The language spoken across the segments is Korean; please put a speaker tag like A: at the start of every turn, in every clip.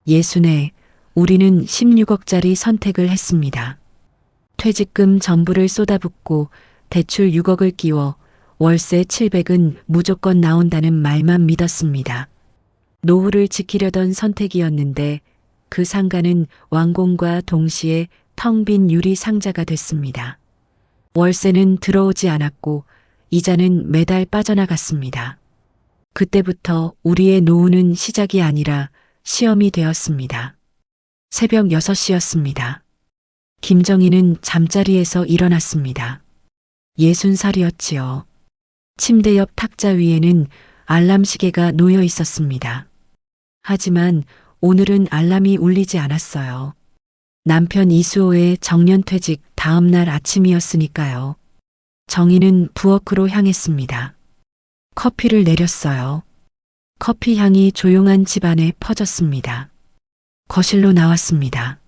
A: 예순에 우리는 16억짜리 선택을 했습니다. 퇴직금 전부를 쏟아붓고 대출 6억을 끼워 월세 700은 무조건 나온다는 말만 믿었습니다. 노후를 지키려던 선택이었는데 그 상가는 완공과 동시에 텅 빈 유리 상자가 됐습니다. 월세는 들어오지 않았고 이자는 매달 빠져나갔습니다. 그때부터 우리의 노후는 시작이 아니라 시험이 되었습니다. 새벽 6시였습니다. 김정희는 잠자리에서 일어났습니다. 60살이었지요. 침대 옆 탁자 위에는 알람 시계가 놓여 있었습니다. 하지만 오늘은 알람이 울리지 않았어요. 남편 이수호의 정년퇴직 다음 날 아침이었으니까요. 정희는 부엌으로 향했습니다. 커피를 내렸어요. 커피 향이 조용한 집안에 퍼졌습니다. 거실로 나왔습니다.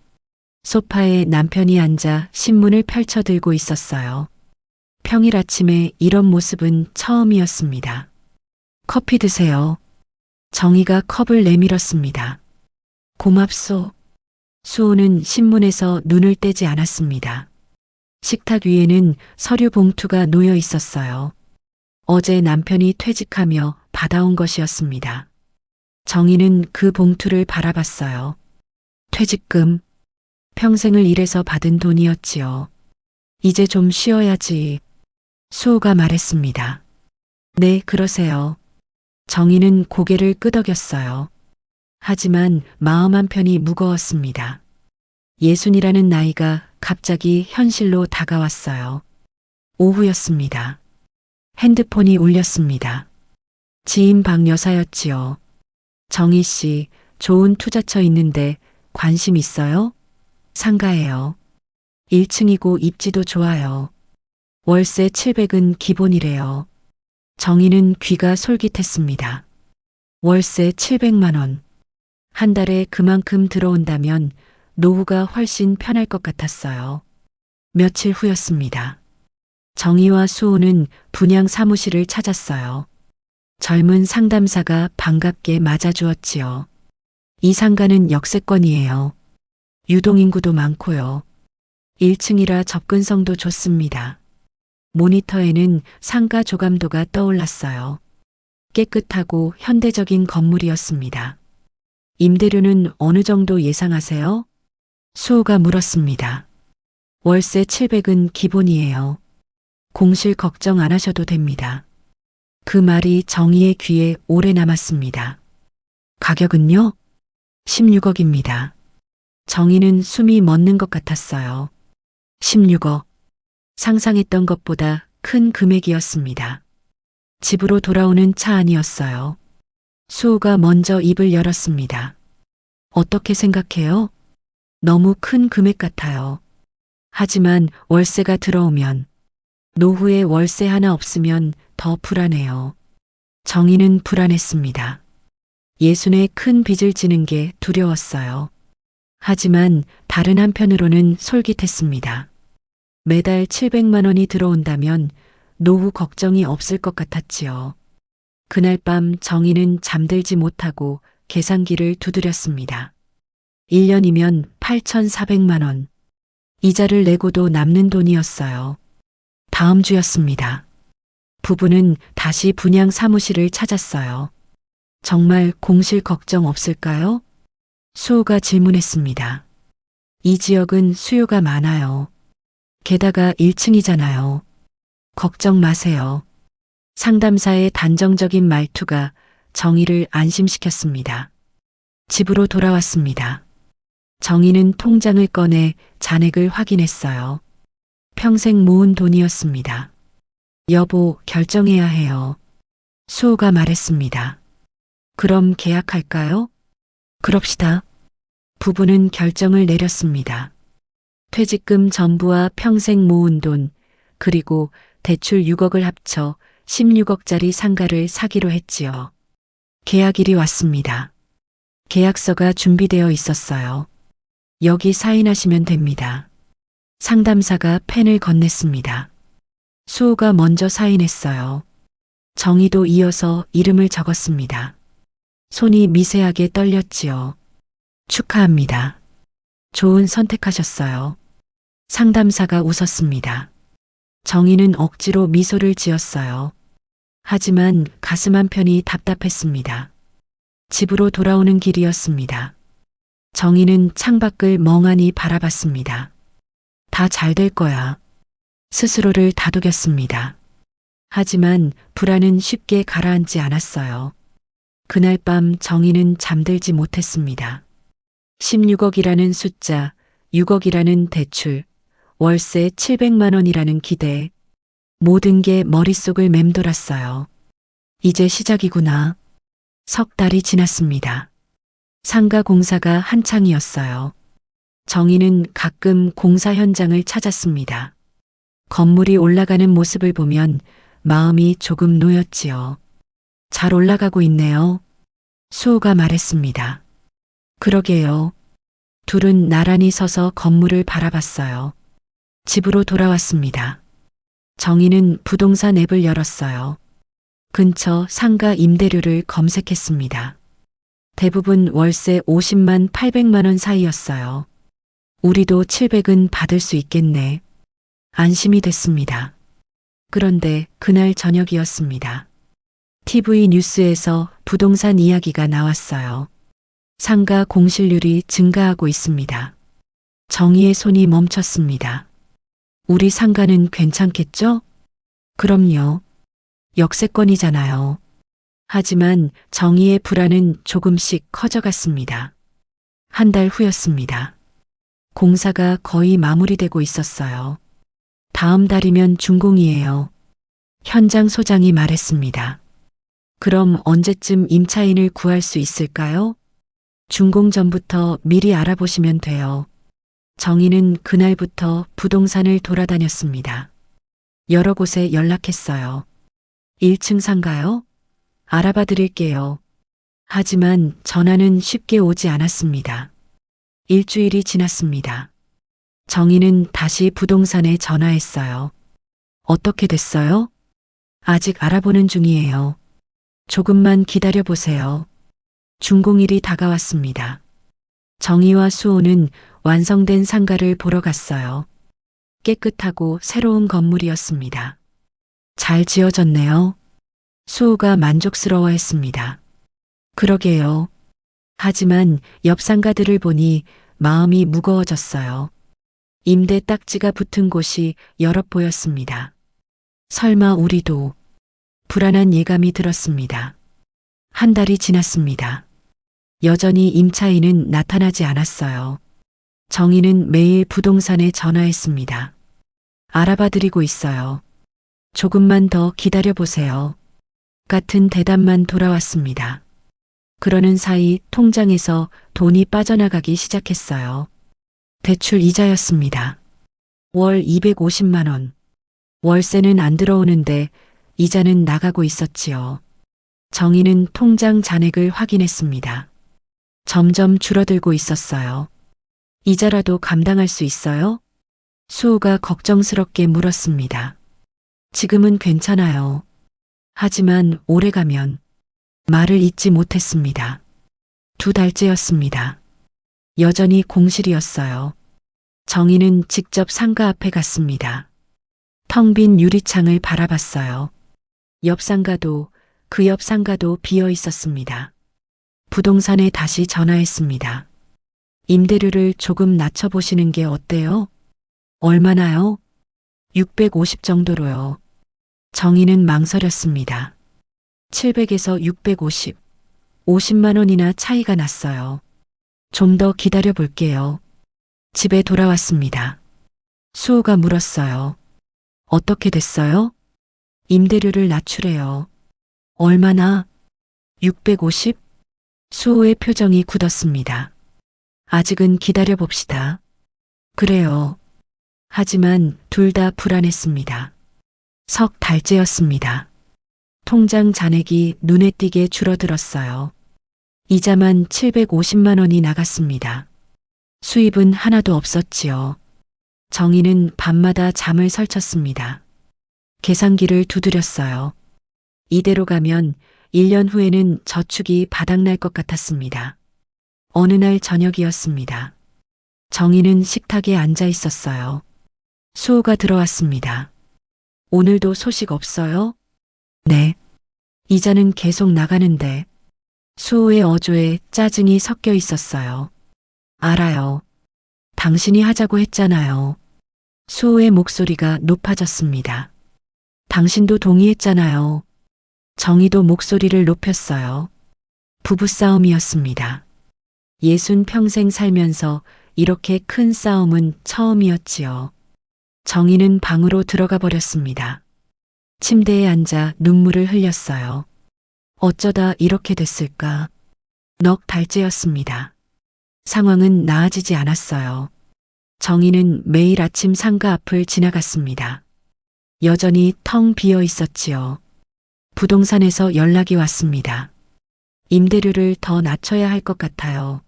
A: 소파에 남편이 앉아 신문을 펼쳐들고 있었어요. 평일 아침에 이런 모습은 처음이었습니다. 커피 드세요. 정희가 컵을 내밀었습니다. 고맙소. 수호는 신문에서 눈을 떼지 않았습니다. 식탁 위에는 서류 봉투가 놓여 있었어요. 어제 남편이 퇴직하며 받아온 것이었습니다. 정희는 그 봉투를 바라봤어요. 퇴직금. 평생을 일해서 받은 돈이었지요. 이제 좀 쉬어야지. 수호가 말했습니다. 네, 그러세요. 정희는 고개를 끄덕였어요. 하지만 마음 한편이 무거웠습니다. 60이라는 나이가 갑자기 현실로 다가왔어요. 오후였습니다. 핸드폰이 울렸습니다. 지인 박 여사였지요. 정희 씨, 좋은 투자처 있는데 관심 있어요? 상가예요. 1층이고 입지도 좋아요. 월세 700은 기본이래요. 정희는 귀가 솔깃했습니다. 월세 700만 원. 한 달에 그만큼 들어온다면 노후가 훨씬 편할 것 같았어요. 며칠 후였습니다. 정희와 수호는 분양 사무실을 찾았어요. 젊은 상담사가 반갑게 맞아주었지요. 이 상가는 역세권이에요. 유동인구도 많고요. 1층이라 접근성도 좋습니다. 모니터에는 상가 조감도가 떠올랐어요. 깨끗하고 현대적인 건물이었습니다. 임대료는 어느 정도 예상하세요? 수호가 물었습니다. 월세 700은 기본이에요. 공실 걱정 안 하셔도 됩니다. 그 말이 정희의 귀에 오래 남았습니다. 가격은요? 16억입니다. 정희는 숨이 멎는 것 같았어요. 16억. 상상했던 것보다 큰 금액이었습니다. 집으로 돌아오는 차 안이었어요. 수호가 먼저 입을 열었습니다. 어떻게 생각해요? 너무 큰 금액 같아요. 하지만 월세가 들어오면, 노후에 월세 하나 없으면 더 불안해요. 정희는 불안했습니다. 60에 큰 빚을 지는 게 두려웠어요. 하지만 다른 한편으로는 솔깃했습니다. 매달 700만 원이 들어온다면 노후 걱정이 없을 것 같았지요. 그날 밤 정희는 잠들지 못하고 계산기를 두드렸습니다. 1년이면 8,400만 원. 이자를 내고도 남는 돈이었어요. 다음 주였습니다. 부부는 다시 분양 사무실을 찾았어요. 정말 공실 걱정 없을까요? 수호가 질문했습니다. 이 지역은 수요가 많아요. 게다가 1층이잖아요. 걱정 마세요. 상담사의 단정적인 말투가 정희를 안심시켰습니다. 집으로 돌아왔습니다. 정희는 통장을 꺼내 잔액을 확인했어요. 평생 모은 돈이었습니다. 여보, 결정해야 해요. 수호가 말했습니다. 그럼 계약할까요? 그럽시다. 부부는 결정을 내렸습니다. 퇴직금 전부와 평생 모은 돈, 그리고 대출 6억을 합쳐 16억짜리 상가를 사기로 했지요. 계약일이 왔습니다. 계약서가 준비되어 있었어요. 여기 사인하시면 됩니다. 상담사가 펜을 건넸습니다. 수호가 먼저 사인했어요. 정희도 이어서 이름을 적었습니다. 손이 미세하게 떨렸지요. 축하합니다. 좋은 선택하셨어요. 상담사가 웃었습니다. 정희는 억지로 미소를 지었어요. 하지만 가슴 한편이 답답했습니다. 집으로 돌아오는 길이었습니다. 정희는 창밖을 멍하니 바라봤습니다. 다 잘 될 거야. 스스로를 다독였습니다. 하지만 불안은 쉽게 가라앉지 않았어요. 그날 밤 정희는 잠들지 못했습니다. 16억이라는 숫자, 6억이라는 대출, 월세 700만 원이라는 기대, 모든 게 머릿속을 맴돌았어요. 이제 시작이구나. 석 달이 지났습니다. 상가 공사가 한창이었어요. 정희는 가끔 공사 현장을 찾았습니다. 건물이 올라가는 모습을 보면 마음이 조금 놓였지요. 잘 올라가고 있네요. 수호가 말했습니다. 그러게요. 둘은 나란히 서서 건물을 바라봤어요. 집으로 돌아왔습니다. 정희는 부동산 앱을 열었어요. 근처 상가 임대료를 검색했습니다. 대부분 월세 50만 800만 원 사이였어요. 우리도 700은 받을 수 있겠네. 안심이 됐습니다. 그런데 그날 저녁이었습니다. TV 뉴스에서 부동산 이야기가 나왔어요. 상가 공실률이 증가하고 있습니다. 정희의 손이 멈췄습니다. 우리 상가는 괜찮겠죠? 그럼요. 역세권이잖아요. 하지만 정희의 불안은 조금씩 커져갔습니다. 한 달 후였습니다. 공사가 거의 마무리되고 있었어요. 다음 달이면 준공이에요. 현장 소장이 말했습니다. 그럼 언제쯤 임차인을 구할 수 있을까요? 준공 전부터 미리 알아보시면 돼요. 정희는 그날부터 부동산을 돌아다녔습니다. 여러 곳에 연락했어요. 1층 상가요? 알아봐 드릴게요. 하지만 전화는 쉽게 오지 않았습니다. 일주일이 지났습니다. 정희는 다시 부동산에 전화했어요. 어떻게 됐어요? 아직 알아보는 중이에요. 조금만 기다려 보세요. 준공일이 다가왔습니다. 정희와 수호는 완성된 상가를 보러 갔어요. 깨끗하고 새로운 건물이었습니다. 잘 지어졌네요. 수호가 만족스러워했습니다. 그러게요. 하지만 옆 상가들을 보니 마음이 무거워졌어요. 임대 딱지가 붙은 곳이 여럿 보였습니다. 설마 우리도? 불안한 예감이 들었습니다. 한 달이 지났습니다. 여전히 임차인은 나타나지 않았어요. 정희는 매일 부동산에 전화했습니다. 알아봐 드리고 있어요. 조금만 더 기다려 보세요. 같은 대답만 돌아왔습니다. 그러는 사이 통장에서 돈이 빠져나가기 시작했어요. 대출 이자였습니다. 월 250만 원. 월세는 안 들어오는데 이자는 나가고 있었지요. 정희는 통장 잔액을 확인했습니다. 점점 줄어들고 있었어요. 이자라도 감당할 수 있어요? 수호가 걱정스럽게 물었습니다. 지금은 괜찮아요. 하지만 오래가면 말을 잇지 못했습니다. 2달째였습니다. 여전히 공실이었어요. 정희는 직접 상가 앞에 갔습니다. 텅 빈 유리창을 바라봤어요. 옆 상가도 그 옆 상가도 비어 있었습니다. 부동산에 다시 전화했습니다. 임대료를 조금 낮춰보시는 게 어때요? 얼마나요? 650 정도로요. 정희는 망설였습니다. 700에서 650, 50만 원이나 차이가 났어요. 좀 더 기다려 볼게요. 집에 돌아왔습니다. 수호가 물었어요. 어떻게 됐어요? 임대료를 낮추래요. 얼마나? 650? 수호의 표정이 굳었습니다. 아직은 기다려 봅시다. 그래요. 하지만 둘 다 불안했습니다. 석 달째였습니다. 통장 잔액이 눈에 띄게 줄어들었어요. 이자만 750만 원이 나갔습니다. 수입은 하나도 없었지요. 정희는 밤마다 잠을 설쳤습니다. 계산기를 두드렸어요. 이대로 가면 1년 후에는 저축이 바닥날 것 같았습니다. 어느 날 저녁이었습니다. 정희는 식탁에 앉아 있었어요. 수호가 들어왔습니다. 오늘도 소식 없어요? 네. 이자는 계속 나가는데 수호의 어조에 짜증이 섞여 있었어요. 알아요. 당신이 하자고 했잖아요. 수호의 목소리가 높아졌습니다. 당신도 동의했잖아요. 정희도 목소리를 높였어요. 부부싸움이었습니다. 60평생 살면서 이렇게 큰 싸움은 처음이었지요. 정희는 방으로 들어가 버렸습니다. 침대에 앉아 눈물을 흘렸어요. 어쩌다 이렇게 됐을까? 넋 달째였습니다. 상황은 나아지지 않았어요. 정희는 매일 아침 상가 앞을 지나갔습니다. 여전히 텅 비어 있었지요. 부동산에서 연락이 왔습니다. 임대료를 더 낮춰야 할 것 같아요.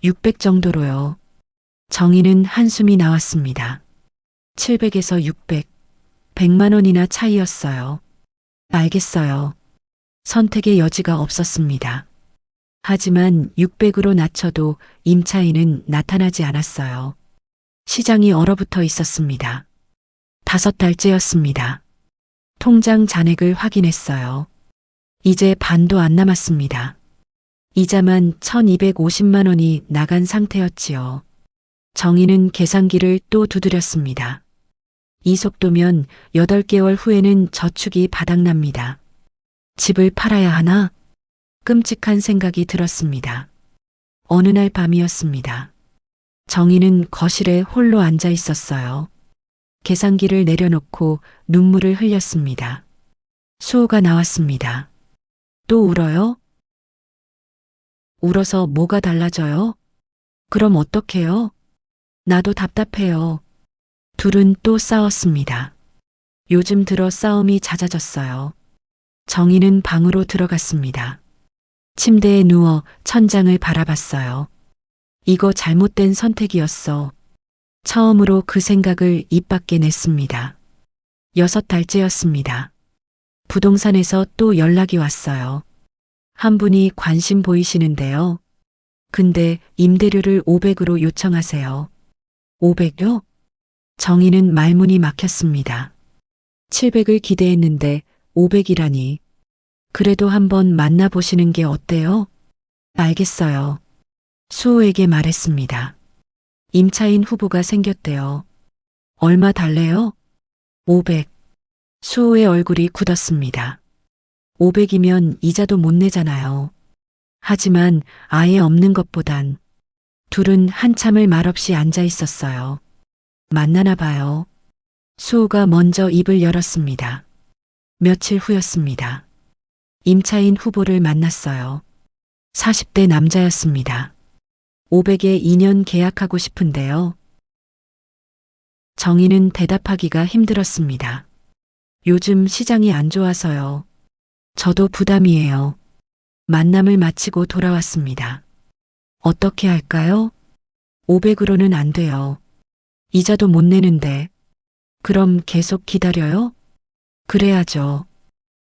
A: 600 정도로요. 정희는 한숨이 나왔습니다. 700에서 600, 100만 원이나 차이였어요. 알겠어요. 선택의 여지가 없었습니다. 하지만 600으로 낮춰도 임차인은 나타나지 않았어요. 시장이 얼어붙어 있었습니다. 5달째였습니다. 통장 잔액을 확인했어요. 이제 반도 안 남았습니다. 이자만 1250만 원이 나간 상태였지요. 정희는 계산기를 또 두드렸습니다. 이 속도면 8개월 후에는 저축이 바닥납니다. 집을 팔아야 하나? 끔찍한 생각이 들었습니다. 어느 날 밤이었습니다. 정희는 거실에 홀로 앉아 있었어요. 계산기를 내려놓고 눈물을 흘렸습니다. 수호가 나왔습니다. 또 울어요? 울어서 뭐가 달라져요? 그럼 어떡해요? 나도 답답해요. 둘은 또 싸웠습니다. 요즘 들어 싸움이 잦아졌어요. 정희는 방으로 들어갔습니다. 침대에 누워 천장을 바라봤어요. 이거 잘못된 선택이었어. 처음으로 그 생각을 입 밖에 냈습니다. 6달째였습니다. 부동산에서 또 연락이 왔어요. 한 분이 관심 보이시는데요. 근데 임대료를 500으로 요청하세요. 500요? 정희는 말문이 막혔습니다. 700을 기대했는데 500이라니. 그래도 한번 만나보시는 게 어때요? 알겠어요. 수호에게 말했습니다. 임차인 후보가 생겼대요. 얼마 달래요? 500. 수호의 얼굴이 굳었습니다. 500이면 이자도 못 내잖아요. 하지만 아예 없는 것보단. 둘은 한참을 말없이 앉아 있었어요. 만나나 봐요. 수호가 먼저 입을 열었습니다. 며칠 후였습니다. 임차인 후보를 만났어요. 40대 남자였습니다. 500에 2년 계약하고 싶은데요. 정희는 대답하기가 힘들었습니다. 요즘 시장이 안 좋아서요. 저도 부담이에요. 만남을 마치고 돌아왔습니다. 어떻게 할까요? 500으로는 안 돼요. 이자도 못 내는데. 그럼 계속 기다려요? 그래야죠.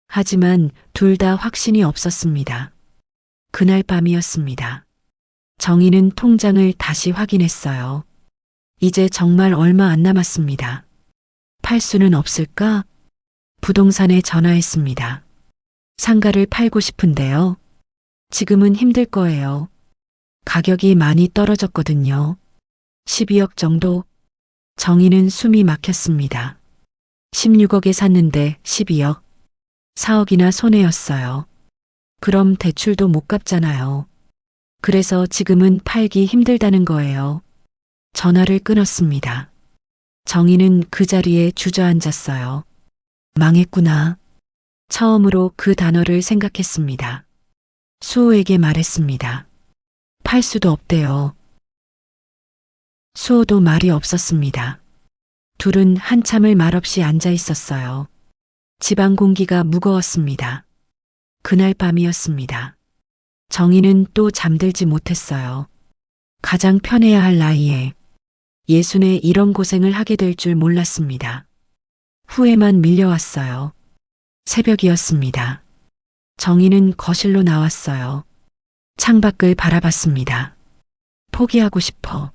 A: 하지만 둘 다 확신이 없었습니다. 그날 밤이었습니다. 정희는 통장을 다시 확인했어요. 이제 정말 얼마 안 남았습니다. 팔 수는 없을까? 부동산에 전화했습니다. 상가를 팔고 싶은데요. 지금은 힘들 거예요. 가격이 많이 떨어졌거든요. 12억 정도? 정희는 숨이 막혔습니다. 16억에 샀는데 12억. 4억이나 손해였어요. 그럼 대출도 못 갚잖아요. 그래서 지금은 팔기 힘들다는 거예요. 전화를 끊었습니다. 정희는 그 자리에 주저앉았어요. 망했구나. 처음으로 그 단어를 생각했습니다. 수호에게 말했습니다. 팔 수도 없대요. 수호도 말이 없었습니다. 둘은 한참을 말없이 앉아 있었어요. 집안 공기가 무거웠습니다. 그날 밤이었습니다. 정희는 또 잠들지 못했어요. 가장 편해야 할 나이에 60에 이런 고생을 하게 될 줄 몰랐습니다. 후회만 밀려왔어요. 새벽이었습니다. 정희는 거실로 나왔어요. 창밖을 바라봤습니다. 포기하고 싶어.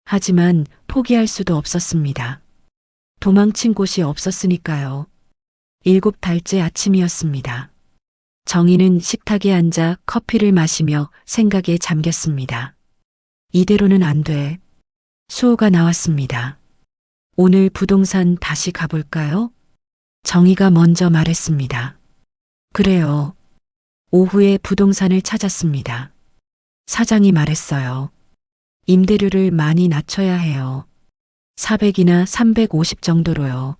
A: 하지만 포기할 수도 없었습니다. 도망친 곳이 없었으니까요. 7달째 아침이었습니다. 정희는 식탁에 앉아 커피를 마시며 생각에 잠겼습니다. 이대로는 안 돼. 수호가 나왔습니다. 오늘 부동산 다시 가볼까요? 정희가 먼저 말했습니다. 그래요. 오후에 부동산을 찾았습니다. 사장이 말했어요. 임대료를 많이 낮춰야 해요. 400이나 350 정도로요.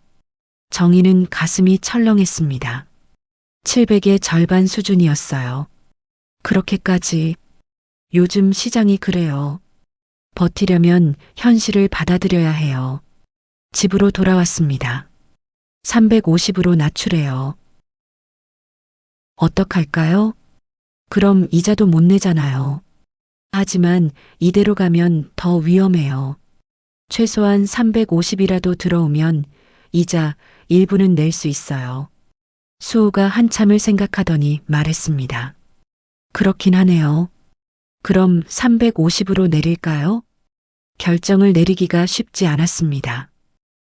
A: 정희는 가슴이 철렁했습니다. 700의 절반 수준이었어요. 그렇게까지. 요즘 시장이 그래요. 버티려면 현실을 받아들여야 해요. 집으로 돌아왔습니다. 350으로 낮추래요. 어떡할까요? 그럼 이자도 못 내잖아요. 하지만 이대로 가면 더 위험해요. 최소한 350이라도 들어오면 이자 일부는 낼 수 있어요. 수호가 한참을 생각하더니 말했습니다. 그렇긴 하네요. 그럼 350으로 내릴까요? 결정을 내리기가 쉽지 않았습니다.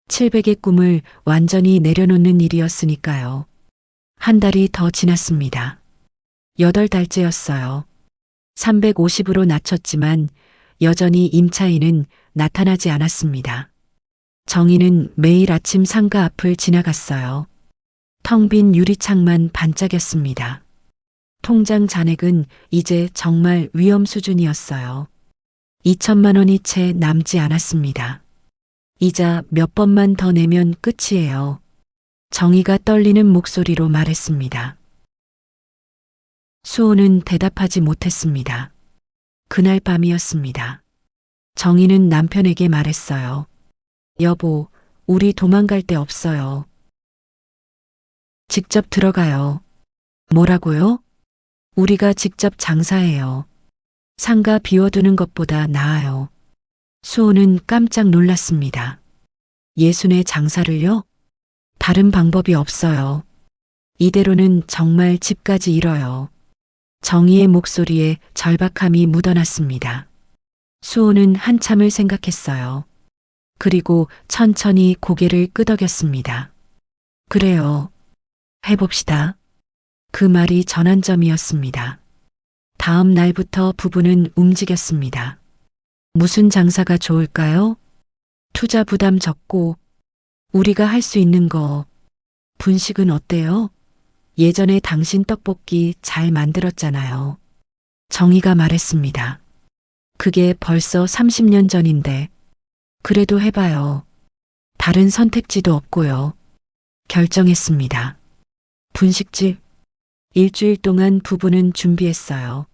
A: 700의 꿈을 완전히 내려놓는 일이었으니까요. 한 달이 더 지났습니다. 8달째였어요. 350으로 낮췄지만 여전히 임차인은 나타나지 않았습니다. 정희는 매일 아침 상가 앞을 지나갔어요. 텅 빈 유리창만 반짝였습니다. 통장 잔액은 이제 정말 위험 수준이었어요. 2천만 원이 채 남지 않았습니다. 이자 몇 번만 더 내면 끝이에요. 정희가 떨리는 목소리로 말했습니다. 수호는 대답하지 못했습니다. 그날 밤이었습니다. 정희는 남편에게 말했어요. 여보, 우리 도망갈 데 없어요. 직접 들어가요. 뭐라고요? 우리가 직접 장사해요. 상가 비워두는 것보다 나아요. 수호는 깜짝 놀랐습니다. 예순의 장사를요? 다른 방법이 없어요. 이대로는 정말 집까지 잃어요. 정희의 목소리에 절박함이 묻어났습니다. 수호는 한참을 생각했어요. 그리고 천천히 고개를 끄덕였습니다. 그래요. 해봅시다. 그 말이 전환점이었습니다. 다음 날부터 부부는 움직였습니다. 무슨 장사가 좋을까요? 투자 부담 적고 우리가 할 수 있는 거. 분식은 어때요? 예전에 당신 떡볶이 잘 만들었잖아요. 정희가 말했습니다. 그게 벌써 30년 전인데. 그래도 해봐요. 다른 선택지도 없고요. 결정했습니다. 분식집. 일주일 동안 부부는 준비했어요.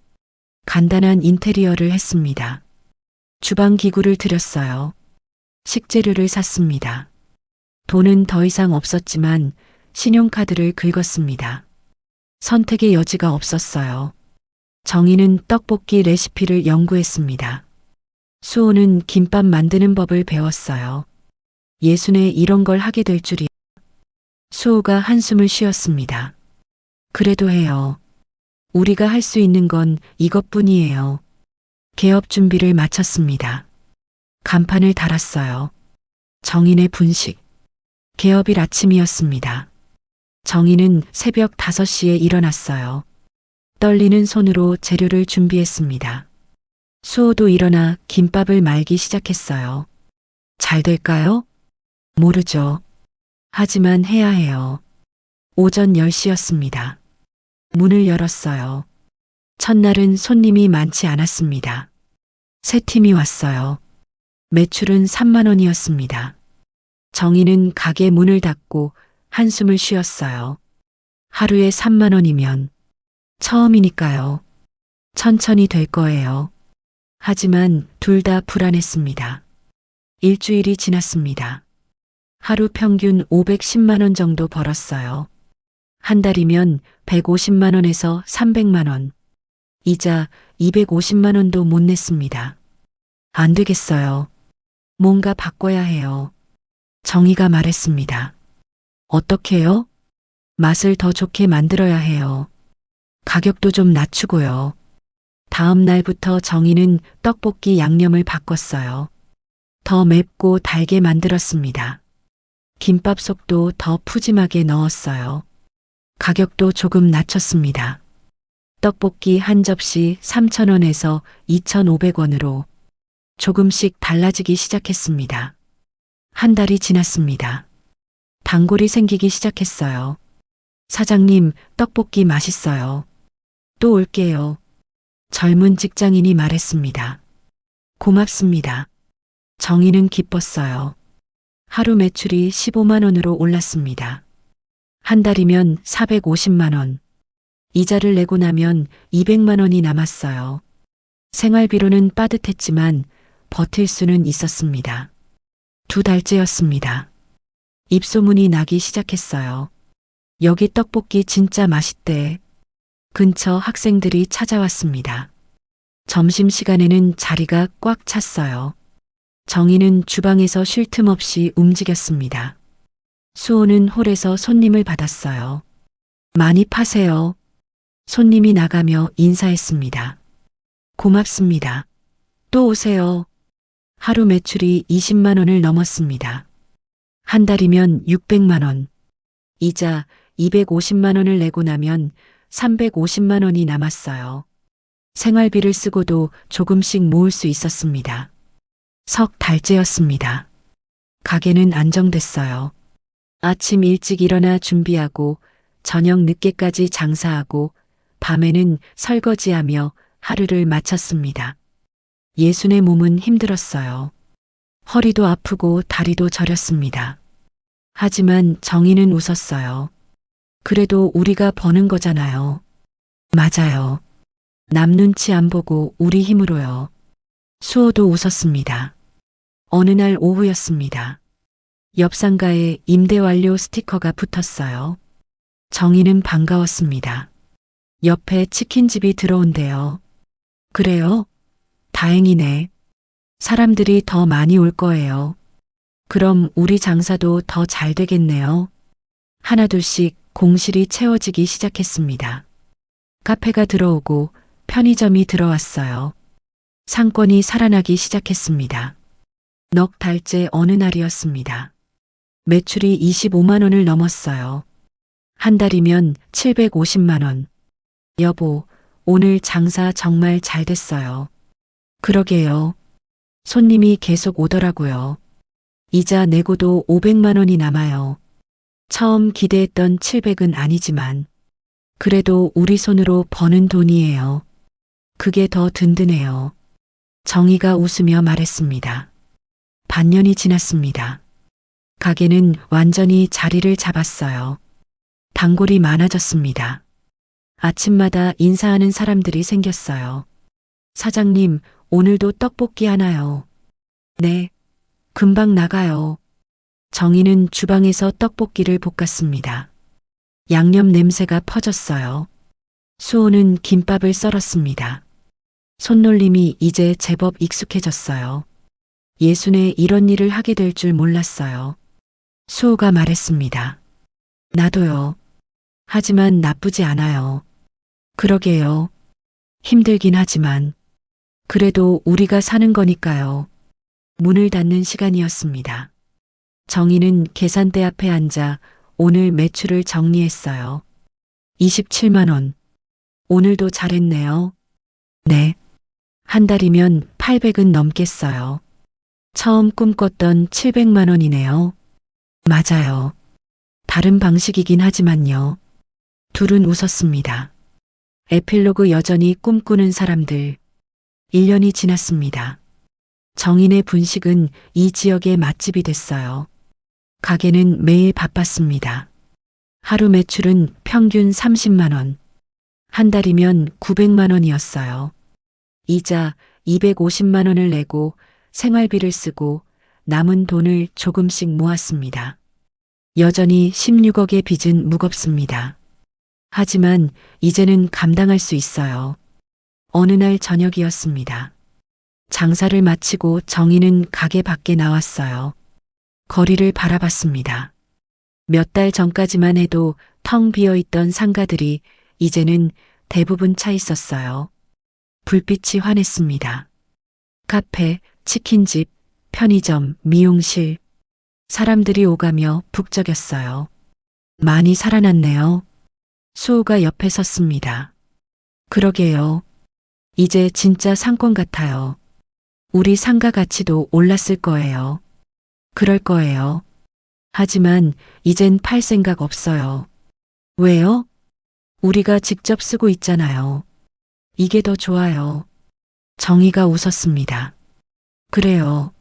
A: 간단한 인테리어를 했습니다. 주방 기구를 들였어요. 식재료를 샀습니다. 돈은 더 이상 없었지만 신용카드를 긁었습니다. 선택의 여지가 없었어요. 정희는 떡볶이 레시피를 연구했습니다. 수호는 김밥 만드는 법을 배웠어요. 예순에 이런 걸 하게 될 줄이야. 수호가 한숨을 쉬었습니다. 그래도 해요. 우리가 할 수 있는 건 이것뿐이에요. 개업 준비를 마쳤습니다. 간판을 달았어요. 정인의 분식. 개업일 아침이었습니다. 정희는 새벽 5시에 일어났어요. 떨리는 손으로 재료를 준비했습니다. 수호도 일어나 김밥을 말기 시작했어요. 잘 될까요? 모르죠. 하지만 해야 해요. 오전 10시였습니다. 문을 열었어요. 첫날은 손님이 많지 않았습니다. 새 팀이 왔어요. 매출은 3만 원이었습니다. 정희는 가게 문을 닫고 한숨을 쉬었어요. 하루에 3만 원이면 처음이니까요. 천천히 될 거예요. 하지만 둘 다 불안했습니다. 일주일이 지났습니다. 하루 평균 510만 원 정도 벌었어요. 한 달이면 150만 원에서 300만 원. 이자 250만 원도 못 냈습니다. 안 되겠어요. 뭔가 바꿔야 해요. 정희가 말했습니다. 어떻게요? 맛을 더 좋게 만들어야 해요. 가격도 좀 낮추고요. 다음 날부터 정희는 떡볶이 양념을 바꿨어요. 더 맵고 달게 만들었습니다. 김밥 속도 더 푸짐하게 넣었어요. 가격도 조금 낮췄습니다. 떡볶이 한 접시 3,000원에서 2,500원으로 조금씩 달라지기 시작했습니다. 한 달이 지났습니다. 단골이 생기기 시작했어요. 사장님, 떡볶이 맛있어요. 또 올게요. 젊은 직장인이 말했습니다. 고맙습니다. 정희는 기뻤어요. 하루 매출이 15만 원으로 올랐습니다. 한 달이면 450만 원. 이자를 내고 나면 200만 원이 남았어요. 생활비로는 빠듯했지만 버틸 수는 있었습니다. 2달째였습니다. 입소문이 나기 시작했어요. 여기 떡볶이 진짜 맛있대. 근처 학생들이 찾아왔습니다. 점심시간에는 자리가 꽉 찼어요. 정희는 주방에서 쉴 틈 없이 움직였습니다. 수호는 홀에서 손님을 받았어요. 많이 파세요. 손님이 나가며 인사했습니다. 고맙습니다. 또 오세요. 하루 매출이 20만 원을 넘었습니다. 한 달이면 600만 원. 이자 250만 원을 내고 나면 350만 원이 남았어요. 생활비를 쓰고도 조금씩 모을 수 있었습니다. 석 달째였습니다. 가게는 안정됐어요. 아침 일찍 일어나 준비하고 저녁 늦게까지 장사하고 밤에는 설거지하며 하루를 마쳤습니다. 예순의 몸은 힘들었어요. 허리도 아프고 다리도 저렸습니다. 하지만 정희는 웃었어요. 그래도 우리가 버는 거잖아요. 맞아요. 남 눈치 안 보고 우리 힘으로요. 수호도 웃었습니다. 어느 날 오후였습니다. 옆 상가에 임대 완료 스티커가 붙었어요. 정희는 반가웠습니다. 옆에 치킨집이 들어온대요. 그래요? 다행이네. 사람들이 더 많이 올 거예요. 그럼 우리 장사도 더 잘 되겠네요. 하나둘씩 공실이 채워지기 시작했습니다. 카페가 들어오고 편의점이 들어왔어요. 상권이 살아나기 시작했습니다. 넉 달째 어느 날이었습니다. 매출이 25만 원을 넘었어요. 한 달이면 750만 원. 여보, 오늘 장사 정말 잘 됐어요. 그러게요. 손님이 계속 오더라고요. 이자 내고도 500만 원이 남아요. 처음 기대했던 700은 아니지만 그래도 우리 손으로 버는 돈이에요. 그게 더 든든해요. 정희가 웃으며 말했습니다. 반년이 지났습니다. 가게는 완전히 자리를 잡았어요. 단골이 많아졌습니다. 아침마다 인사하는 사람들이 생겼어요. 사장님, 오늘도 떡볶이 하나요? 네, 금방 나가요. 정희는 주방에서 떡볶이를 볶았습니다. 양념 냄새가 퍼졌어요. 수호는 김밥을 썰었습니다. 손놀림이 이제 제법 익숙해졌어요. 예순에 이런 일을 하게 될 줄 몰랐어요. 수호가 말했습니다. 나도요. 하지만 나쁘지 않아요. 그러게요. 힘들긴 하지만 그래도 우리가 사는 거니까요. 문을 닫는 시간이었습니다. 정희는 계산대 앞에 앉아 오늘 매출을 정리했어요. 27만 원. 오늘도 잘했네요. 네. 한 달이면 800은 넘겠어요. 처음 꿈꿨던 700만 원이네요. 맞아요. 다른 방식이긴 하지만요. 둘은 웃었습니다. 에필로그 여전히 꿈꾸는 사람들. 1년이 지났습니다. 정인의 분식은 이 지역의 맛집이 됐어요. 가게는 매일 바빴습니다. 하루 매출은 평균 30만 원. 한 달이면 900만 원이었어요. 이자 250만 원을 내고 생활비를 쓰고 남은 돈을 조금씩 모았습니다. 여전히 16억의 빚은 무겁습니다. 하지만 이제는 감당할 수 있어요. 어느 날 저녁이었습니다. 장사를 마치고 정희는 가게 밖에 나왔어요. 거리를 바라봤습니다. 몇 달 전까지만 해도 텅 비어 있던 상가들이 이제는 대부분 차 있었어요. 불빛이 환했습니다. 카페, 치킨집, 편의점, 미용실. 사람들이 오가며 북적였어요. 많이 살아났네요. 수호가 옆에 섰습니다. 그러게요. 이제 진짜 상권 같아요. 우리 상가 가치도 올랐을 거예요. 그럴 거예요. 하지만 이젠 팔 생각 없어요. 왜요? 우리가 직접 쓰고 있잖아요. 이게 더 좋아요. 정희가 웃었습니다. 그래요.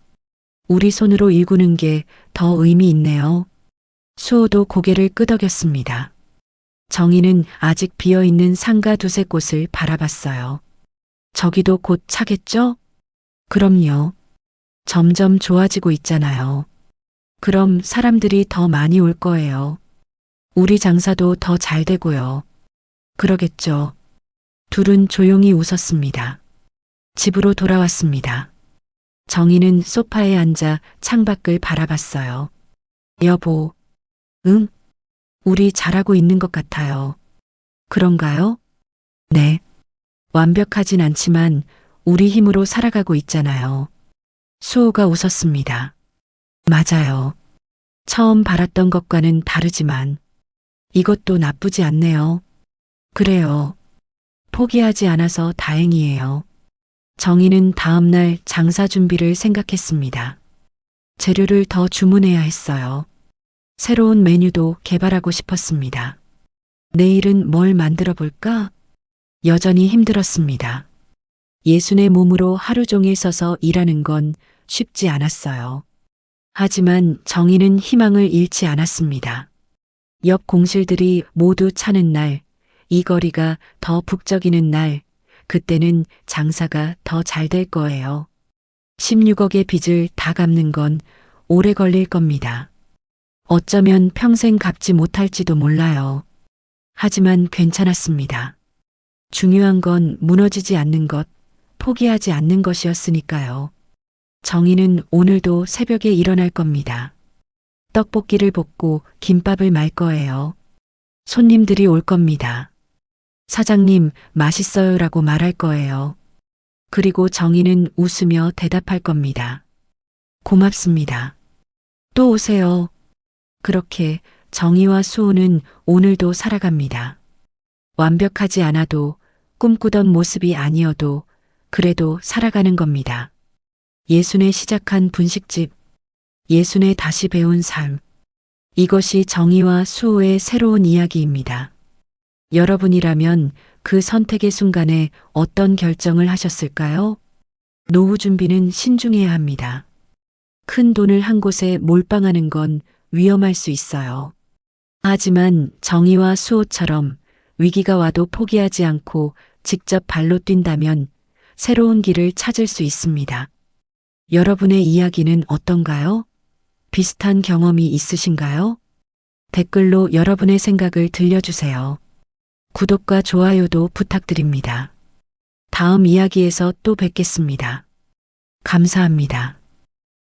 A: 우리 손으로 일구는 게 더 의미 있네요. 수호도 고개를 끄덕였습니다. 정희는 아직 비어있는 상가 두세 곳을 바라봤어요. 저기도 곧 차겠죠? 그럼요. 점점 좋아지고 있잖아요. 그럼 사람들이 더 많이 올 거예요. 우리 장사도 더 잘 되고요. 그러겠죠. 둘은 조용히 웃었습니다. 집으로 돌아왔습니다. 정희는 소파에 앉아 창밖을 바라봤어요. 여보, 응? 우리 잘하고 있는 것 같아요. 그런가요? 네. 완벽하진 않지만 우리 힘으로 살아가고 있잖아요. 수호가 웃었습니다. 맞아요. 처음 바랐던 것과는 다르지만 이것도 나쁘지 않네요. 그래요. 포기하지 않아서 다행이에요. 정희는 다음날 장사 준비를 생각했습니다. 재료를 더 주문해야 했어요. 새로운 메뉴도 개발하고 싶었습니다. 내일은 뭘 만들어 볼까? 여전히 힘들었습니다. 예순의 몸으로 하루 종일 서서 일하는 건 쉽지 않았어요. 하지만 정희는 희망을 잃지 않았습니다. 옆 공실들이 모두 차는 날, 이 거리가 더 북적이는 날, 그때는 장사가 더 잘 될 거예요. 16억의 빚을 다 갚는 건 오래 걸릴 겁니다. 어쩌면 평생 갚지 못할지도 몰라요. 하지만 괜찮았습니다. 중요한 건 무너지지 않는 것, 포기하지 않는 것이었으니까요. 정희는 오늘도 새벽에 일어날 겁니다. 떡볶이를 볶고 김밥을 말 거예요. 손님들이 올 겁니다. 사장님, 맛있어요라고 말할 거예요. 그리고 정희는 웃으며 대답할 겁니다. 고맙습니다. 또 오세요. 그렇게 정희와 수호는 오늘도 살아갑니다. 완벽하지 않아도 꿈꾸던 모습이 아니어도 그래도 살아가는 겁니다. 예순에 시작한 분식집, 예순에 다시 배운 삶. 이것이 정희와 수호의 새로운 이야기입니다. 여러분이라면 그 선택의 순간에 어떤 결정을 하셨을까요? 노후 준비는 신중해야 합니다. 큰 돈을 한 곳에 몰빵하는 건 위험할 수 있어요. 하지만 정희와 수호처럼 위기가 와도 포기하지 않고 직접 발로 뛴다면 새로운 길을 찾을 수 있습니다. 여러분의 이야기는 어떤가요? 비슷한 경험이 있으신가요? 댓글로 여러분의 생각을 들려주세요. 구독과 좋아요도 부탁드립니다. 다음 이야기에서 또 뵙겠습니다. 감사합니다.